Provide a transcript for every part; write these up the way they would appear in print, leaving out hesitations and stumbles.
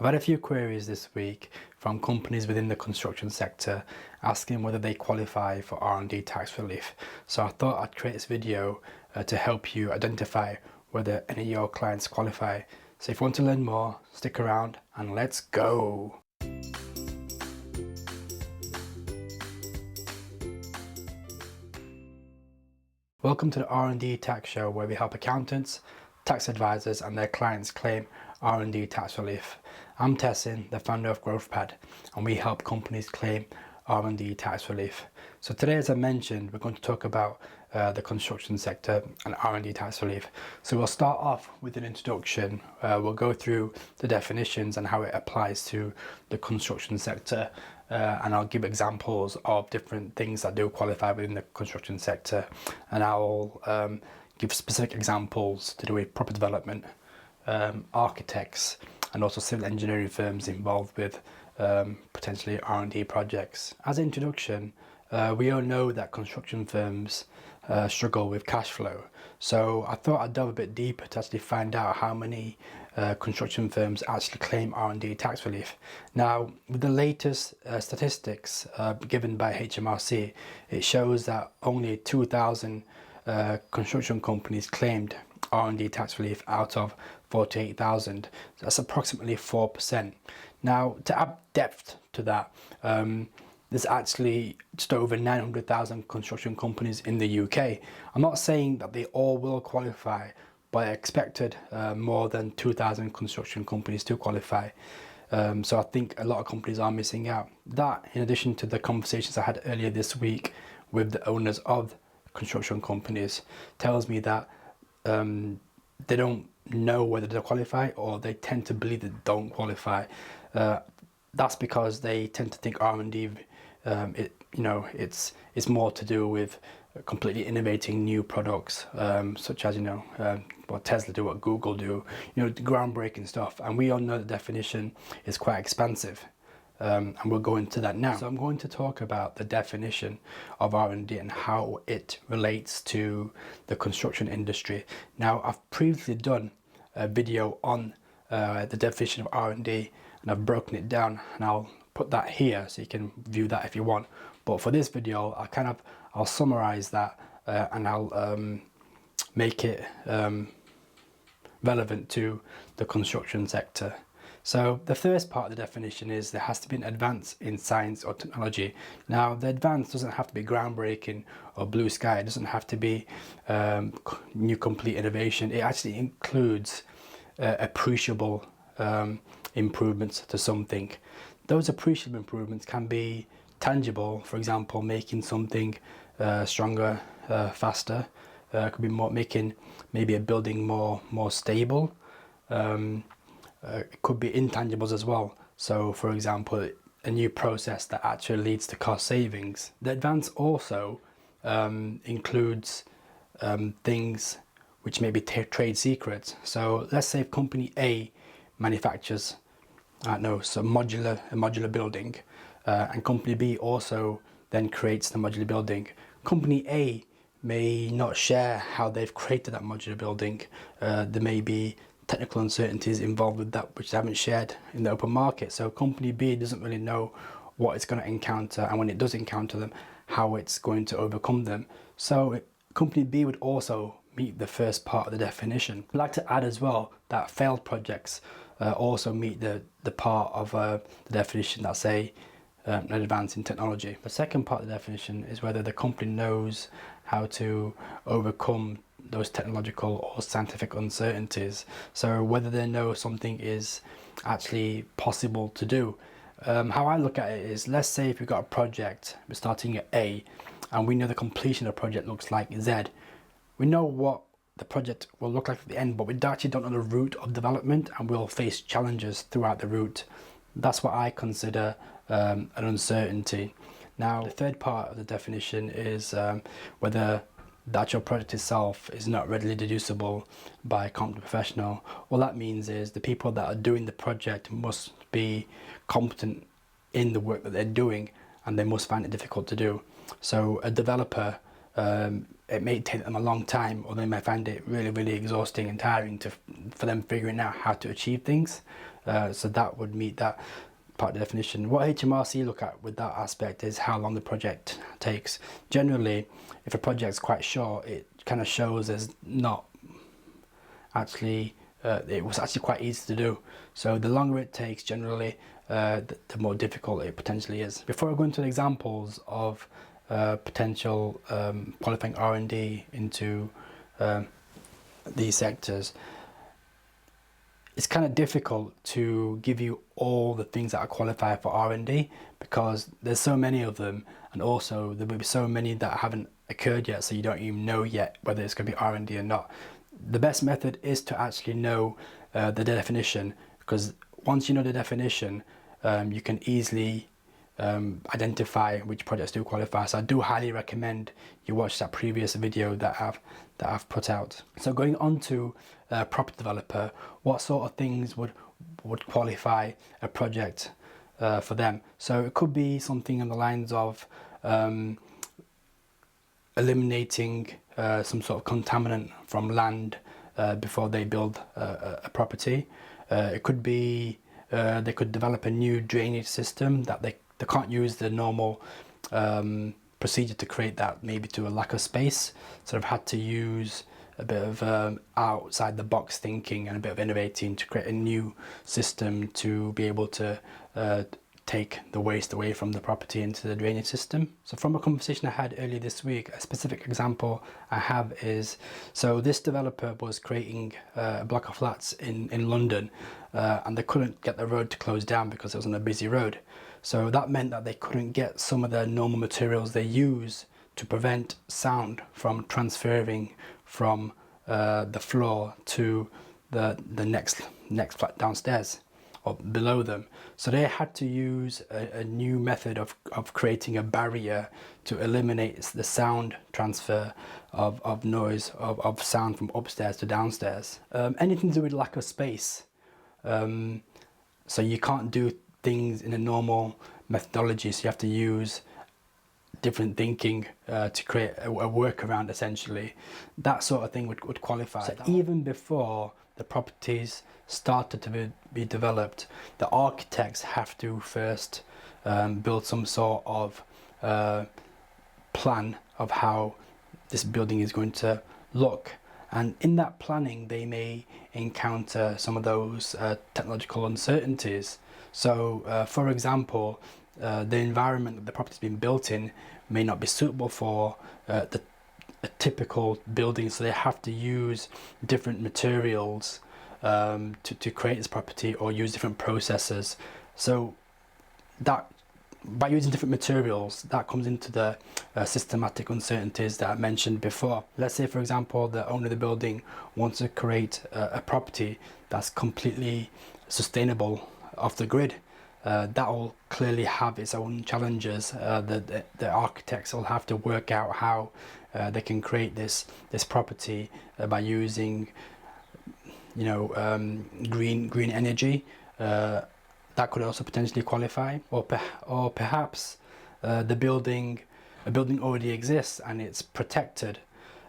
I've had a few queries this week from companies within the construction sector asking whether they qualify for R&D tax relief. So I thought I'd create this video to help you identify whether any of your clients qualify. So if you want to learn more, stick around and let's go. Welcome to the R&D Tax Show, where we help accountants, tax advisors and their clients claim R&D tax relief. I'm Tessin, the founder of GrowthPad, and we help companies claim R&D tax relief. So today, as I mentioned, we're going to talk about the construction sector and R&D tax relief. So we'll start off with an introduction. We'll go through the definitions and how it applies to the construction sector, and I'll give examples of different things that do qualify within the construction sector, and I'll give specific examples to do with property development, architects and also civil engineering firms involved with potentially R&D projects. As an introduction, we all know that construction firms struggle with cash flow, so I thought I'd delve a bit deeper to actually find out how many construction firms actually claim R&D tax relief. Now, with the latest statistics given by HMRC, it shows that only 2,000 construction companies claimed R&D tax relief out of 48,000. That's approximately 4%. Now, to add depth to that, there's actually just over 900,000 construction companies in the UK. I'm not saying that they all will qualify, but I expected more than 2,000 construction companies to qualify. So I think a lot of companies are missing out. That, in addition to the conversations I had earlier this week with the owners of construction companies, tells me that they don't know whether they qualify, or they tend to believe they don't qualify. That's because they tend to think R&D, it's more to do with completely innovating new products, such as what Tesla do, what Google do, groundbreaking stuff. And we all know the definition is quite expansive. And we'll go into that now. So I'm going to talk about the definition of R&D and how it relates to the construction industry. Now, I've previously done a video on the definition of R&D, and I've broken it down, and I'll put that here so you can view that if you want. But for this video, I'll summarize that and I'll make it relevant to the construction sector. So the first part of the definition is there has to be an advance in science or technology. Now, the advance doesn't have to be groundbreaking or blue sky. It doesn't have to be new complete innovation. It actually includes appreciable improvements to something. Those appreciable improvements can be tangible, for example, making something stronger, faster. Could be making maybe a building more stable. It could be intangibles as well. So, for example, a new process that actually leads to cost savings. The advance also includes things which may be trade secrets. So let's say if company A manufactures, a modular building, and company B also then creates the modular building. Company A may not share how they've created that modular building. There may be technical uncertainties involved with that which they haven't shared in the open market. So company B doesn't really know what it's going to encounter, and when it does encounter them, how it's going to overcome them. So company B would also meet the first part of the definition. I'd like to add as well that failed projects also meet the part of the definition that say an advance in technology. The second part of the definition is whether the company knows how to overcome those technological or scientific uncertainties. So whether they know something is actually possible to do. How I look at it is, let's say if we've got a project, we're starting at A, and we know the completion of the project looks like Z. We know what the project will look like at the end, but we actually don't know the route of development, and we'll face challenges throughout the route. That's what I consider an uncertainty. Now, the third part of the definition is whether the actual project itself is not readily deducible by a competent professional. All that means is the people that are doing the project must be competent in the work that they're doing, and they must find it difficult to do. So a developer, it may take them a long time, or they may find it really exhausting and tiring for them figuring out how to achieve things. So that would meet that part of the definition. What HMRC look at with that aspect is how long the project takes. Generally, if a project's quite short, it kind of shows as not actually, it was actually quite easy to do. So the longer it takes, generally, the more difficult it potentially is. Before I go into the examples of potential qualifying R&D into these sectors, it's kind of difficult to give you all the things that are qualified for R&D because there's so many of them, and also there will be so many that haven't occurred yet, so you don't even know yet whether it's going to be R&D or not. The best method is to actually know the definition, because once you know the definition, you can easily identify which projects do qualify. So I do highly recommend you watch that previous video that I've put out. So going on to property developer, what sort of things would qualify a project for them? So it could be something on the lines of eliminating some sort of contaminant from land before they build a property. It could be they could develop a new drainage system that they can't use the normal procedure to create that, maybe to a lack of space. So they've had to use a bit of outside the box thinking and a bit of innovating to create a new system to be able to take the waste away from the property into the drainage system. So from a conversation I had earlier this week, a specific example I have is, so this developer was creating a block of flats in London, and they couldn't get the road to close down because it was on a busy road. So that meant that they couldn't get some of the normal materials they use to prevent sound from transferring from the floor to the next flat downstairs or below them. So they had to use a new method of creating a barrier to eliminate the sound transfer of noise, of sound from upstairs to downstairs. Anything to do with lack of space. So you can't do things in a normal methodology, so you have to use different thinking to create a workaround, essentially. That sort of thing would qualify. So even before the properties started to be developed, the architects have to first build some sort of plan of how this building is going to look. And in that planning, they may encounter some of those technological uncertainties. So, for example, the environment that the property's been built in may not be suitable for a typical building, so they have to use different materials to create this property, or use different processes. So that, by using different materials, that comes into the systematic uncertainties that I mentioned before. Let's say, for example, the owner of the building wants to create a property that's completely sustainable off the grid. That will clearly have its own challenges. The architects will have to work out how they can create this property by using, you know, green energy. That could also potentially qualify, or perhaps a building already exists and it's protected,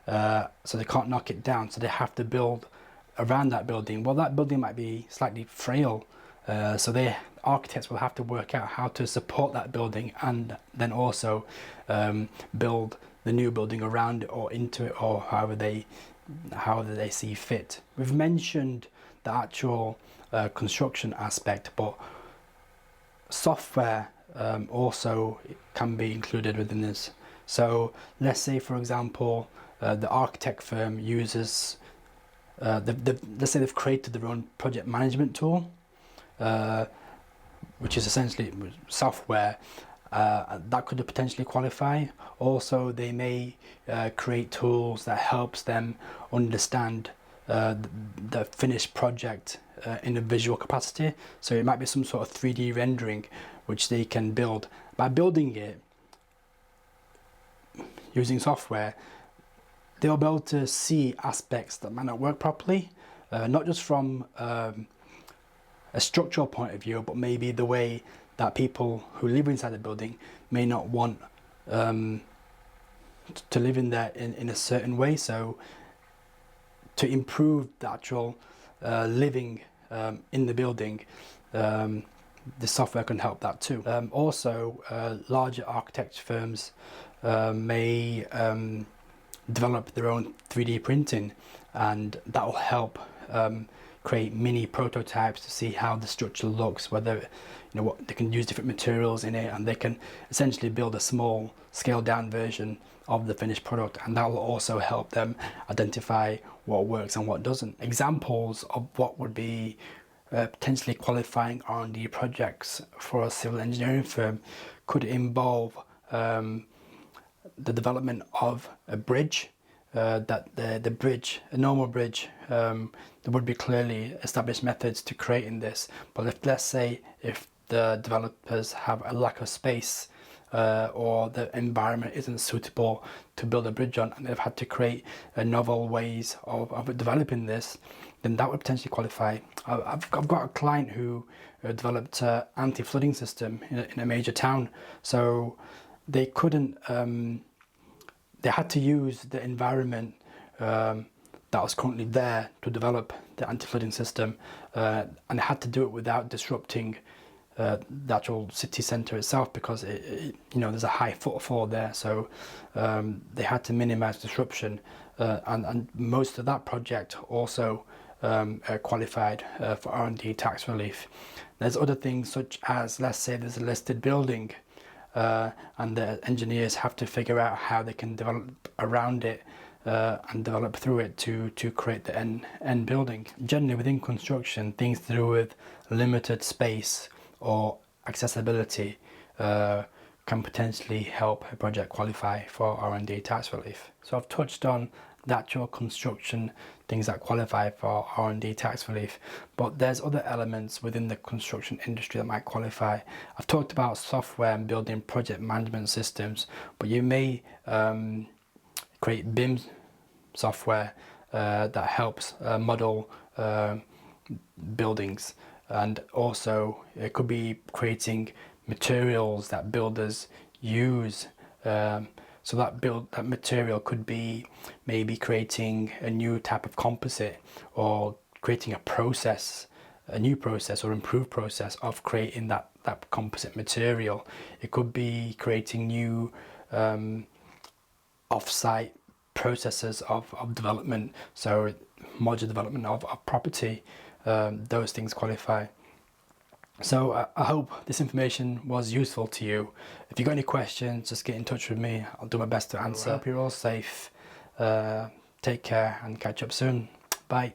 so they can't knock it down, so they have to build around that building. Well, that building might be slightly frail, so the architects will have to work out how to support that building, and then also build the new building around it or into it, or however they see fit. We've mentioned the actual construction aspect, but software also can be included within this. So let's say, for example, the architect firm uses, let's say they've created their own project management tool, which is essentially software. That could potentially qualify. Also, they may create tools that helps them understand the finished project in a visual capacity. So it might be some sort of 3D rendering which they can build. By building it using software, they'll be able to see aspects that might not work properly, not just from a structural point of view, but maybe the way that people who live inside the building may not want to live in there in a certain way. So to improve the actual living in the building, the software can help that too. Also, larger architecture firms may develop their own 3D printing, and that will help create mini prototypes to see how the structure looks, whether what they can use different materials in it, and they can essentially build a small scaled down version of the finished product, and that will also help them identify what works and what doesn't. Examples of what would be potentially qualifying R&D projects for a civil engineering firm could involve the development of a bridge, that the bridge, a normal bridge, there would be clearly established methods to creating this, but if, let's say, if the developers have a lack of space, or the environment isn't suitable to build a bridge on, and they've had to create novel ways of developing this, then that would potentially qualify. I've got a client who developed an anti-flooding system in a major town, so they couldn't, they had to use the environment that was currently there to develop the anti-flooding system, and they had to do it without disrupting the actual city centre itself, because there's a high footfall there, so they had to minimise disruption, and most of that project also qualified for R&D tax relief. There's other things, such as, let's say there's a listed building, and the engineers have to figure out how they can develop around it and develop through it to create the end building. Generally within construction, things to do with limited space or accessibility can potentially help a project qualify for R&D tax relief. So I've touched on the actual construction things that qualify for R&D tax relief, but there's other elements within the construction industry that might qualify. I've talked about software and building project management systems, but you may create BIM software that helps model buildings, and also it could be creating materials that builders use. So that material could be maybe creating a new type of composite, or creating a new process or improved process of creating that composite material. It could be creating new off-site processes of development, so modular development of property. Those things qualify. So I hope this information was useful to you. If you've got any questions, just get in touch with me. I'll do my best to answer. I hope you're all safe. Take care and catch up soon. Bye.